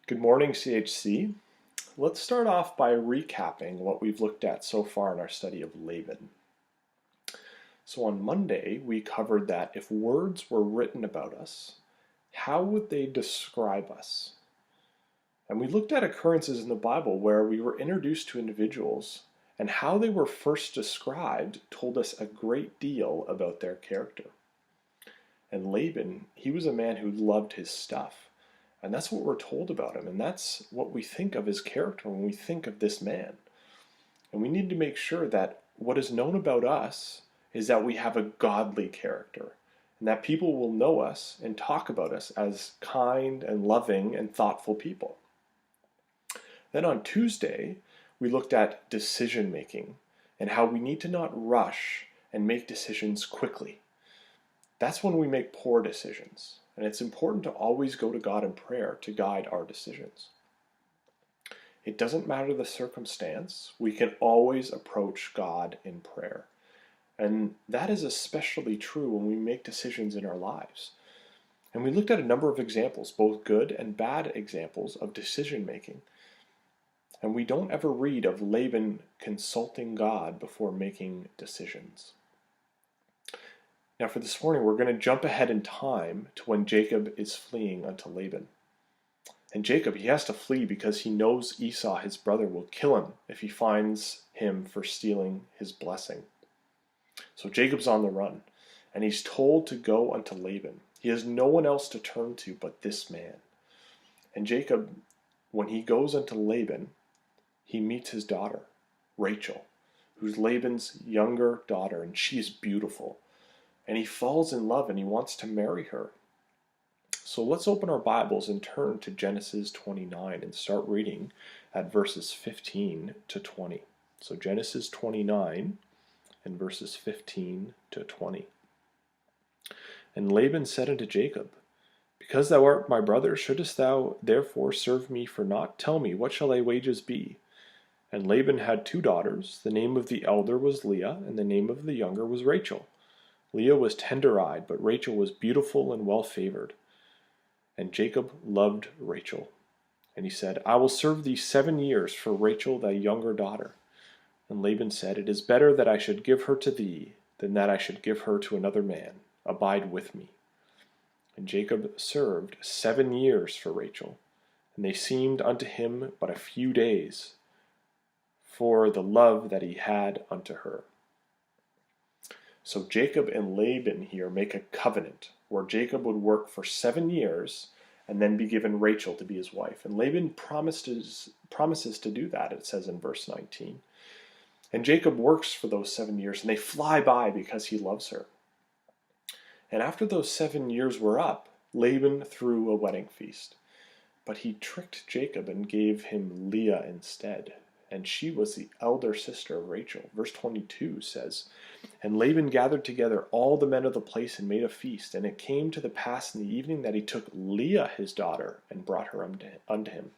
Good morning, CHC. Let's start off by recapping what we've looked at so far in our study of Laban. So on Monday, we covered that if words were written about us, how would they describe us? And we looked at occurrences in the Bible where we were introduced to individuals and how they were first described told us a great deal about their character. And Laban, he was a man who loved his stuff. And that's what we're told about him. And that's what we think of his character when we think of this man. And we need to make sure that what is known about us is that we have a godly character. And that people will know us and talk about us as kind and loving and thoughtful people. Then on Tuesday, we looked at decision making and how we need to not rush and make decisions quickly. That's when we make poor decisions. And it's important to always go to God in prayer to guide our decisions. It doesn't matter the circumstance, we can always approach God in prayer. And that is especially true when we make decisions in our lives. And we looked at a number of examples, both good and bad examples of decision making. And we don't ever read of Laban consulting God before making decisions. Now for this morning, we're going to jump ahead in time to when Jacob is fleeing unto Laban. And Jacob, he has to flee because he knows Esau, his brother, will kill him if he finds him for stealing his blessing. So Jacob's on the run, and he's told to go unto Laban. He has no one else to turn to but this man. And Jacob, when he goes unto Laban, he meets his daughter, Rachel, who's Laban's younger daughter, and she is beautiful. And he falls in love and he wants to marry her. So let's open our Bibles and turn to Genesis 29 and start reading at verses 15 to 20. So Genesis 29 and verses 15 to 20. And Laban said unto Jacob, Because thou art my brother, shouldest thou therefore serve me for naught? Tell me, what shall thy wages be? And Laban had two daughters. The name of the elder was Leah, and the name of the younger was Rachel. Leah was tender-eyed, but Rachel was beautiful and well-favored. And Jacob loved Rachel. And he said, I will serve thee 7 years for Rachel thy younger daughter. And Laban said, It is better that I should give her to thee, than that I should give her to another man. Abide with me. And Jacob served 7 years for Rachel. And they seemed unto him but a few days, for the love that he had unto her. So Jacob and Laban here make a covenant where Jacob would work for 7 years and then be given Rachel to be his wife. And Laban promises to do that, it says in verse 19. And Jacob works for those 7 years and they fly by because he loves her. And after those 7 years were up, Laban threw a wedding feast. But he tricked Jacob and gave him Leah instead. And she was the elder sister of Rachel. Verse 22 says, And Laban gathered together all the men of the place and made a feast. And it came to the pass in the evening that he took Leah his daughter and brought her unto him.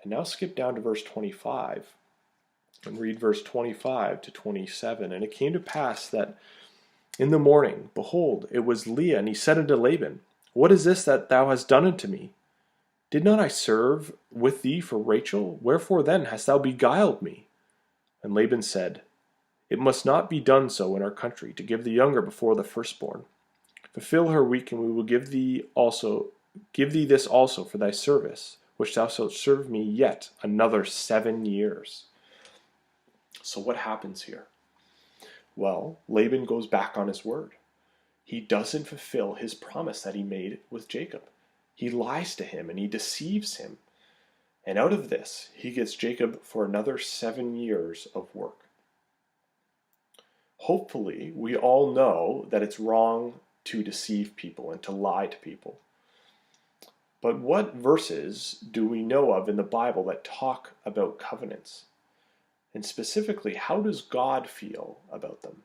And now skip down to verse 25 and read verse 25 to 27. And it came to pass that in the morning, behold, it was Leah. And he said unto Laban, What is this that thou hast done unto me? Did not I serve with thee for Rachel? Wherefore then hast thou beguiled me? And Laban said, It must not be done so in our country, to give the younger before the firstborn. Fulfill her week, and we will give thee this also for thy service, which thou shalt serve me yet another 7 years. So what happens here? Well, Laban goes back on his word. He doesn't fulfill his promise that he made with Jacob. He lies to him and he deceives him. And out of this, he gets Jacob for another 7 years of work. Hopefully, we all know that it's wrong to deceive people and to lie to people. But what verses do we know of in the Bible that talk about covenants? And specifically, how does God feel about them?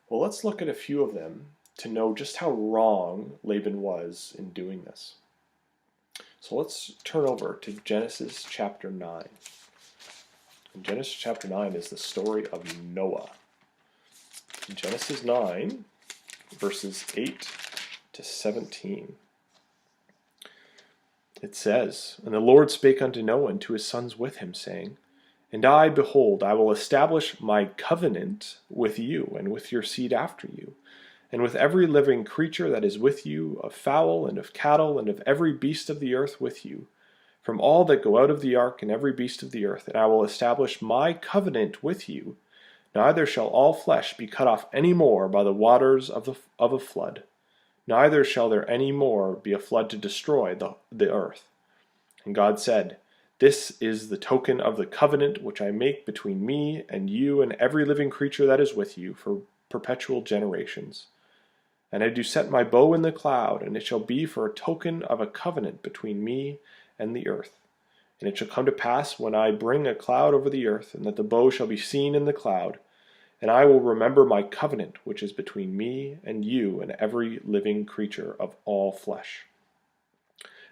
Well, let's look at a few of them to know just how wrong Laban was in doing this. So let's turn over to Genesis chapter 9. And Genesis chapter 9 is the story of Noah. In Genesis 9, verses 8 to 17. It says, "And the Lord spake unto Noah and to his sons with him, saying, And I, behold, I will establish my covenant with you and with your seed after you, and with every living creature that is with you, of fowl and of cattle and of every beast of the earth with you, from all that go out of the ark and every beast of the earth, and I will establish my covenant with you. Neither shall all flesh be cut off any more by the waters of a flood, neither shall there any more be a flood to destroy the earth. And God said, This is the token of the covenant which I make between me and you and every living creature that is with you for perpetual generations. And I do set my bow in the cloud, and it shall be for a token of a covenant between me and the earth. And it shall come to pass when I bring a cloud over the earth, and that the bow shall be seen in the cloud, and I will remember my covenant which is between me and you and every living creature of all flesh.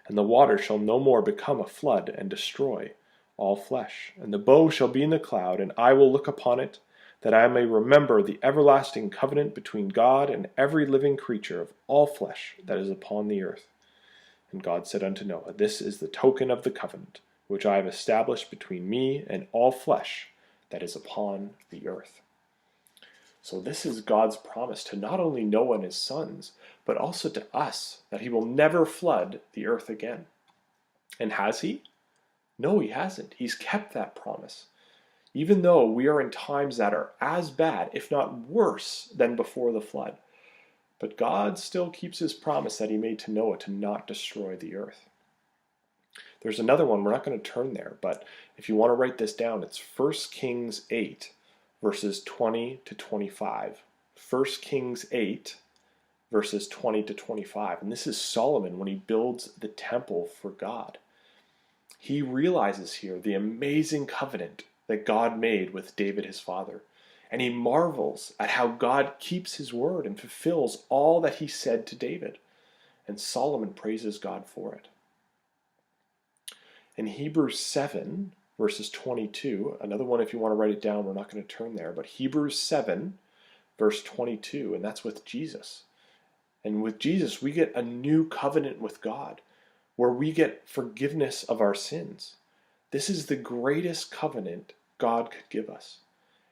And the water shall no more become a flood and destroy all flesh. And the bow shall be in the cloud, and I will look upon it, that I may remember the everlasting covenant between God and every living creature of all flesh that is upon the earth. And God said unto Noah, This is the token of the covenant which I have established between me and all flesh that is upon the earth. So this is God's promise to not only Noah and his sons, but also to us, that he will never flood the earth again. And has he? No, he hasn't. He's kept that promise. Even though we are in times that are as bad, if not worse, than before the flood. But God still keeps his promise that he made to Noah to not destroy the earth. There's another one, we're not going to turn there, but if you want to write this down, it's 1 Kings 8, verses 20 to 25. 1 Kings 8, verses 20 to 25. And this is Solomon when he builds the temple for God. He realizes here the amazing covenant that God made with David his father. And he marvels at how God keeps his word and fulfills all that he said to David. And Solomon praises God for it. In Hebrews 7, verses 22, another one if you want to write it down, we're not going to turn there, but Hebrews 7, verse 22, and that's with Jesus. And with Jesus, we get a new covenant with God, where we get forgiveness of our sins. This is the greatest covenant God could give us,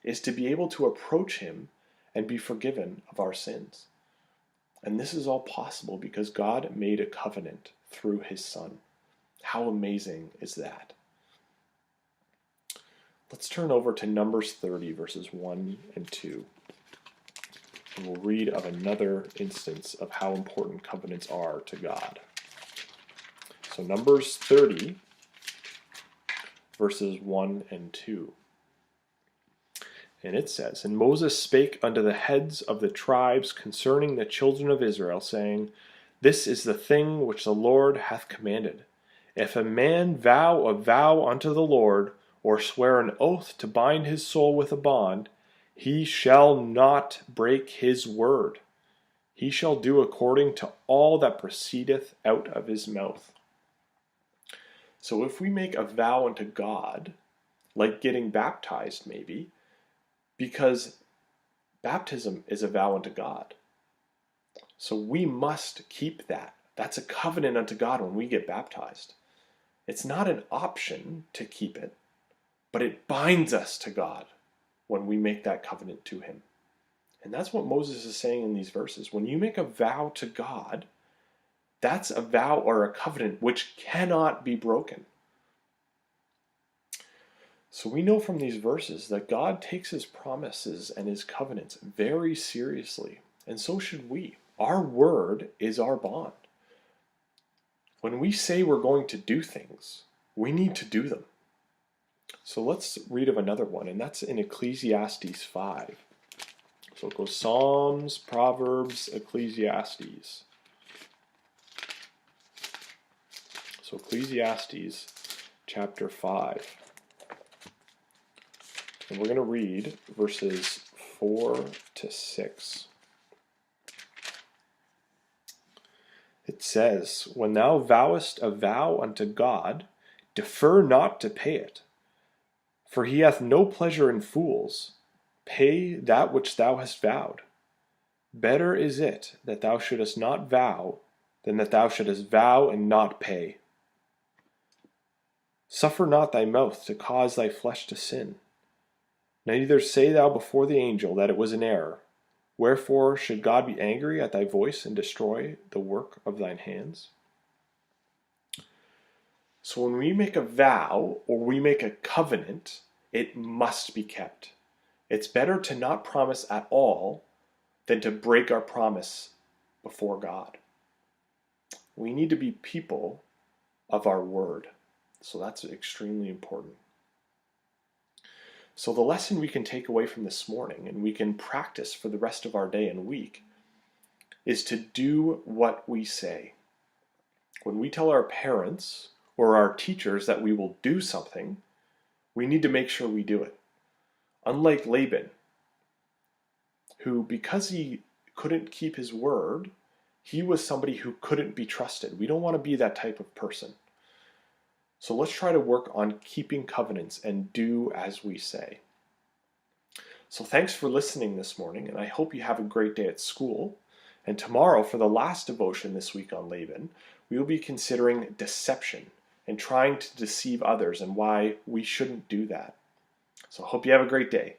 is to be able to approach him and be forgiven of our sins. And this is all possible because God made a covenant through his Son. How amazing is that? Let's turn over to Numbers 30, verses 1 and 2. And we'll read of another instance of how important covenants are to God. So Numbers 30, verses 1 and 2. And it says, And Moses spake unto the heads of the tribes concerning the children of Israel, saying, This is the thing which the Lord hath commanded. If a man vow a vow unto the Lord, or swear an oath to bind his soul with a bond, he shall not break his word. He shall do according to all that proceedeth out of his mouth. So if we make a vow unto God, like getting baptized maybe, because baptism is a vow unto God. So we must keep that. That's a covenant unto God when we get baptized. It's not an option to keep it, but it binds us to God when we make that covenant to him. And that's what Moses is saying in these verses. When you make a vow to God, that's a vow or a covenant which cannot be broken. So we know from these verses that God takes his promises and his covenants very seriously, and so should we. Our word is our bond. When we say we're going to do things, we need to do them. So let's read of another one, and that's in Ecclesiastes 5. So it goes Psalms, Proverbs, Ecclesiastes. So Ecclesiastes chapter 5. And we're going to read verses 4 to 6. It says, When thou vowest a vow unto God, defer not to pay it. For he hath no pleasure in fools. Pay that which thou hast vowed. Better is it that thou shouldest not vow, than that thou shouldest vow and not pay. Suffer not thy mouth to cause thy flesh to sin. Neither say thou before the angel that it was an error. Wherefore should God be angry at thy voice and destroy the work of thine hands? So when we make a vow or we make a covenant, it must be kept. It's better to not promise at all than to break our promise before God. We need to be people of our word. So that's extremely important. So the lesson we can take away from this morning and we can practice for the rest of our day and week is to do what we say. When we tell our parents or our teachers that we will do something, we need to make sure we do it. Unlike Laban, who, because he couldn't keep his word, he was somebody who couldn't be trusted. We don't want to be that type of person. So let's try to work on keeping covenants and do as we say. So thanks for listening this morning, and I hope you have a great day at school. And tomorrow, for the last devotion this week on Laban, we will be considering deception and trying to deceive others and why we shouldn't do that. So I hope you have a great day.